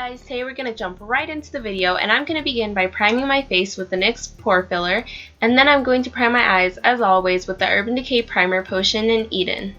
guys, today we're going to jump right into the video and I'm going to begin by priming my face with the NYX Pore Filler, and then I'm going to prime my eyes as always with the Urban Decay Primer Potion in Eden.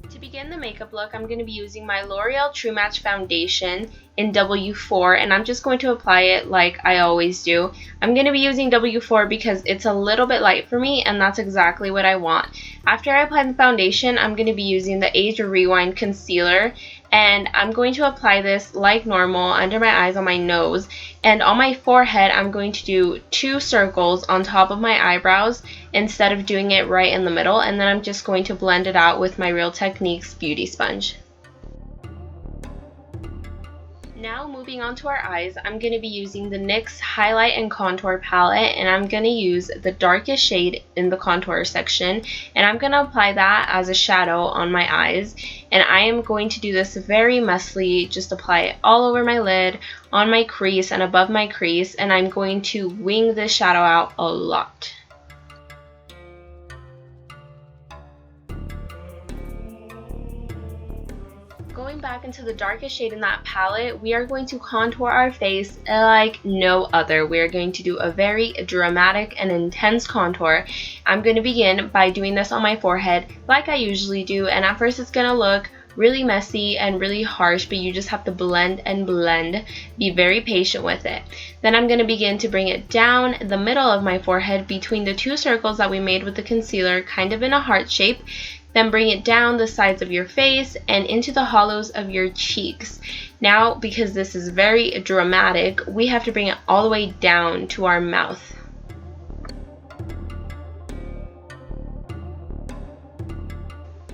To begin the makeup look, I'm going to be using my L'Oreal True Match Foundation in W4, and I'm just going to apply it like I always do. I'm going to be using W4 because it's a little bit light for me, and that's exactly what I want. After I apply the foundation, I'm going to be using the Age Rewind Concealer, and I'm going to apply this like normal under my eyes, on my nose, and on my forehead I'm going to do 2 circles on top of my eyebrows instead of doing it right in the middle, and then I'm just going to blend it out with my Real Techniques Beauty Sponge. Now moving on to our eyes, I'm going to be using the NYX Highlight and Contour Palette, and I'm going to use the darkest shade in the contour section, and I'm going to apply that as a shadow on my eyes. And I am going to do this very messily, just apply it all over my lid, on my crease, and above my crease, and I'm going to wing this shadow out a lot. Going back into the darkest shade in that palette, we are going to contour our face like no other. We are going to do a very dramatic and intense contour. I'm going to begin by doing this on my forehead like I usually do, and at first it's going to look really messy and really harsh, but you just have to blend and blend. Be very patient with it. Then I'm going to begin to bring it down the middle of my forehead between the 2 circles that we made with the concealer, kind of in a heart shape. Then bring it down the sides of your face and into the hollows of your cheeks. Now, because this is very dramatic, we have to bring it all the way down to our mouth.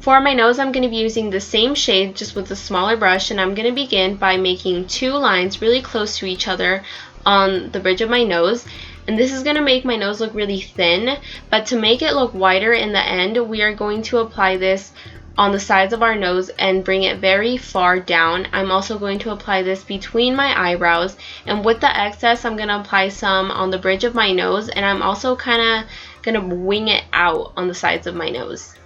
For my nose, I'm going to be using the same shade, just with a smaller brush, and I'm going to begin by making 2 lines really close to each other on the bridge of my nose. And this is going to make my nose look really thin, but to make it look wider in the end, we are going to apply this on the sides of our nose and bring it very far down. I'm also going to apply this between my eyebrows, and with the excess, I'm going to apply some on the bridge of my nose, and I'm also kind of going to wing it out on the sides of my nose.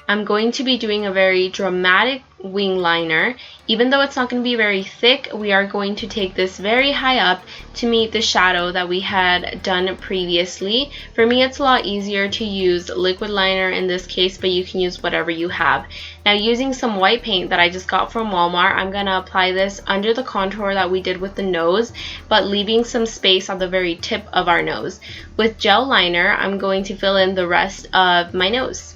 I'm going to be doing a very dramatic wing liner. Even though it's not going to be very thick, we are going to take this very high up to meet the shadow that we had done previously. For me, it's a lot easier to use liquid liner in this case, but you can use whatever you have. Now, using some white paint that I just got from Walmart, I'm going to apply this under the contour that we did with the nose, but leaving some space on the very tip of our nose. With gel liner, I'm going to fill in the rest of my nose.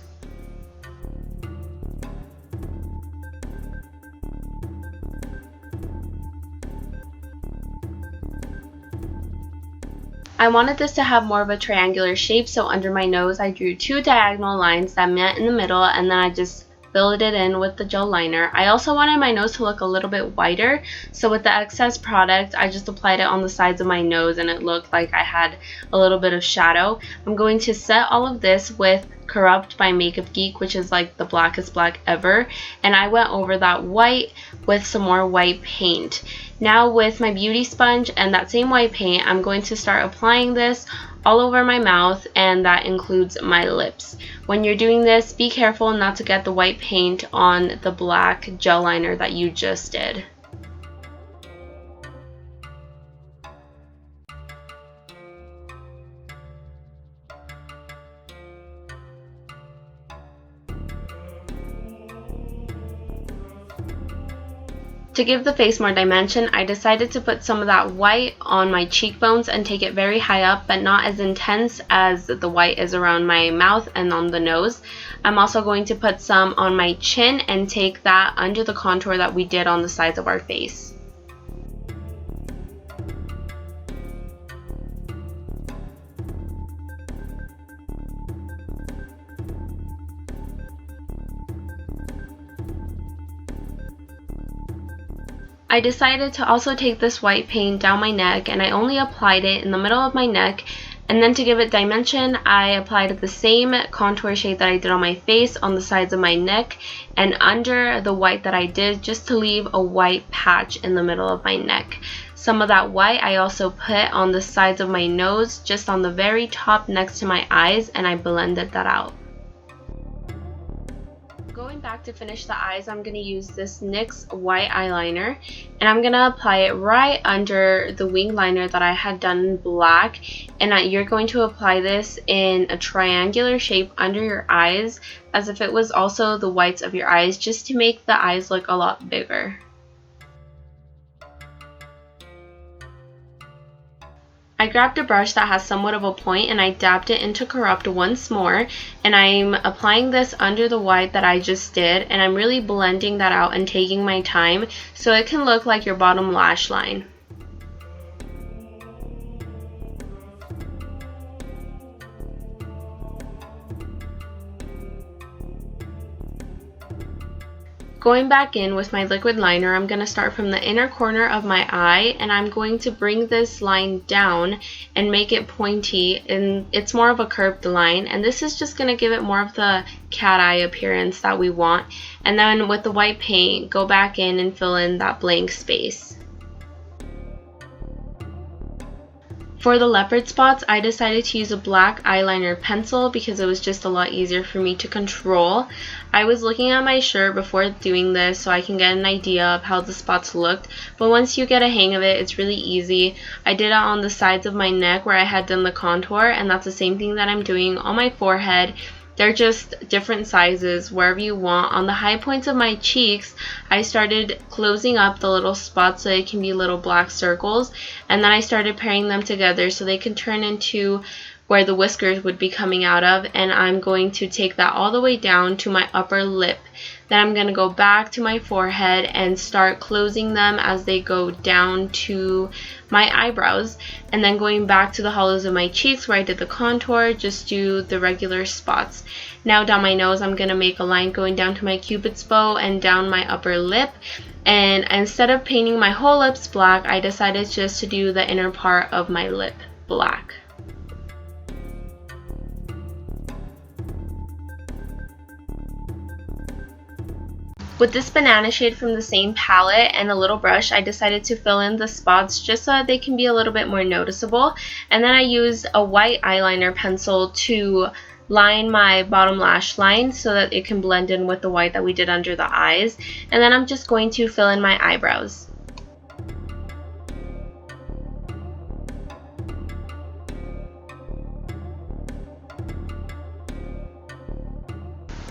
I wanted this to have more of a triangular shape, so under my nose I drew 2 diagonal lines that met in the middle, and then I just filled it in with the gel liner. I also wanted my nose to look a little bit wider, so with the excess product I just applied it on the sides of my nose and it looked like I had a little bit of shadow. I'm going to set all of this with Corrupt by Makeup Geek, which is like the blackest black ever, and I went over that white with some more white paint. Now with my beauty sponge and that same white paint, I'm going to start applying this all over my mouth, and that includes my lips. When you're doing this, be careful not to get the white paint on the black gel liner that you just did. To give the face more dimension, I decided to put some of that white on my cheekbones and take it very high up, but not as intense as the white is around my mouth and on the nose. I'm also going to put some on my chin and take that under the contour that we did on the sides of our face. I decided to also take this white paint down my neck, and I only applied it in the middle of my neck, and then to give it dimension I applied the same contour shade that I did on my face on the sides of my neck and under the white that I did, just to leave a white patch in the middle of my neck. some of that white I also put on the sides of my nose, just on the very top next to my eyes, and I blended that out. Going back to finish the eyes, I'm going to use this NYX white eyeliner, and I'm going to apply it right under the wing liner that I had done in black, and you're going to apply this in a triangular shape under your eyes as if it was also the whites of your eyes, just to make the eyes look a lot bigger. I grabbed a brush that has somewhat of a point and I dabbed it into Corrupt once more, and I'm applying this under the white that I just did, and I'm really blending that out and taking my time so it can look like your bottom lash line. Going back in with my liquid liner, I'm going to start from the inner corner of my eye, and I'm going to bring this line down and make it pointy, and it's more of a curved line, and this is just going to give it more of the cat eye appearance that we want. And then with the white paint, go back in and fill in that blank space. For the leopard spots, I decided to use a black eyeliner pencil because it was just a lot easier for me to control. I was looking at my shirt before doing this so I can get an idea of how the spots looked, but once you get a hang of it, it's really easy. I did it on the sides of my neck where I had done the contour, and that's the same thing that I'm doing on my forehead. They're just different sizes, wherever you want. On the high points of my cheeks, I started closing up the little spots so they can be little black circles, and then I started pairing them together so they can turn into where the whiskers would be coming out of, and I'm going to take that all the way down to my upper lip. Then I'm going to go back to my forehead and start closing them as they go down to my eyebrows, and then going back to the hollows of my cheeks where I did the contour, just do the regular spots. Now down my nose, I'm going to make a line going down to my cupid's bow and down my upper lip, and instead of painting my whole lips black, I decided just to do the inner part of my lip black. With this banana shade from the same palette and a little brush, I decided to fill in the spots just so that they can be a little bit more noticeable. And then I used a white eyeliner pencil to line my bottom lash line so that it can blend in with the white that we did under the eyes. And then I'm just going to fill in my eyebrows.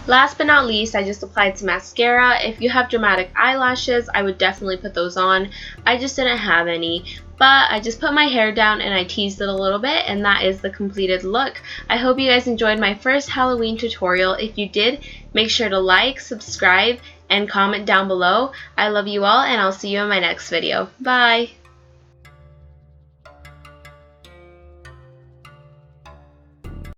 Last but not least, I just applied some mascara. If you have dramatic eyelashes, I would definitely put those on. I just didn't have any, but I just put my hair down and I teased it a little bit, and that is the completed look. I hope you guys enjoyed my first Halloween tutorial. If you did, make sure to like, subscribe, and comment down below. I love you all, and I'll see you in my next video. Bye!